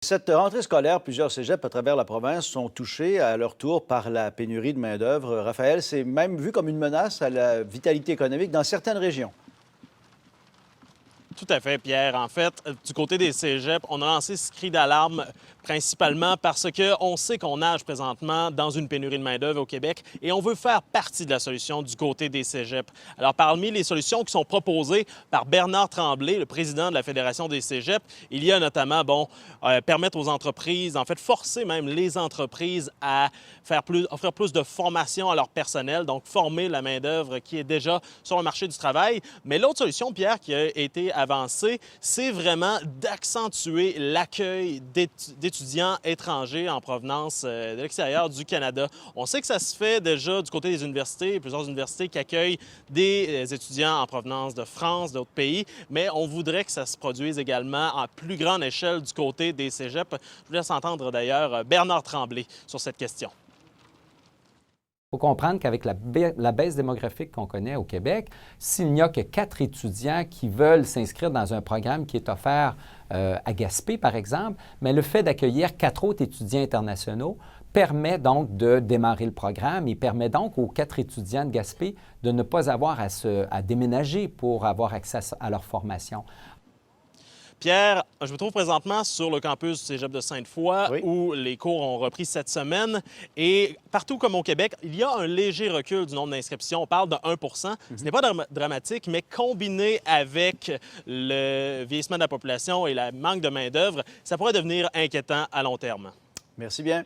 Cette rentrée scolaire, plusieurs cégeps à travers la province sont touchés à leur tour par la pénurie de main-d'œuvre. Raphaël, c'est même vu comme une menace à la vitalité économique dans certaines régions. Tout à fait, Pierre. En fait, du côté des cégeps, on a lancé ce cri d'alarme principalement parce qu'on sait qu'on nage présentement dans une pénurie de main-d'œuvre au Québec et on veut faire partie de la solution du côté des cégeps. Alors, parmi les solutions qui sont proposées par Bernard Tremblay, le président de la Fédération des cégeps, il y a notamment, permettre aux entreprises, en fait, forcer même les entreprises à offrir plus de formation à leur personnel, donc former la main-d'œuvre qui est déjà sur le marché du travail. Mais l'autre solution, Pierre, qui a été avancée, c'est vraiment d'accentuer l'accueil d'étudiants étrangers en provenance de l'extérieur du Canada. On sait que ça se fait déjà du côté des universités, plusieurs universités qui accueillent des étudiants en provenance de France, d'autres pays, mais on voudrait que ça se produise également à plus grande échelle du côté des cégeps. Je vous laisse entendre d'ailleurs Bernard Tremblay sur cette question. Il faut comprendre qu'avec la baisse démographique qu'on connaît au Québec, s'il n'y a que 4 étudiants qui veulent s'inscrire dans un programme qui est offert à Gaspé, par exemple, mais le fait d'accueillir 4 autres étudiants internationaux permet donc de démarrer le programme et permet donc aux 4 étudiants de Gaspé de ne pas avoir à déménager pour avoir accès à leur formation. Pierre, je me trouve présentement sur le campus du Cégep de Sainte-Foy où les cours ont repris cette semaine. Et partout comme au Québec, il y a un léger recul du nombre d'inscriptions. On parle de 1 Ce n'est pas dramatique, mais combiné avec le vieillissement de la population et le manque de main-d'œuvre, ça pourrait devenir inquiétant à long terme. Merci bien.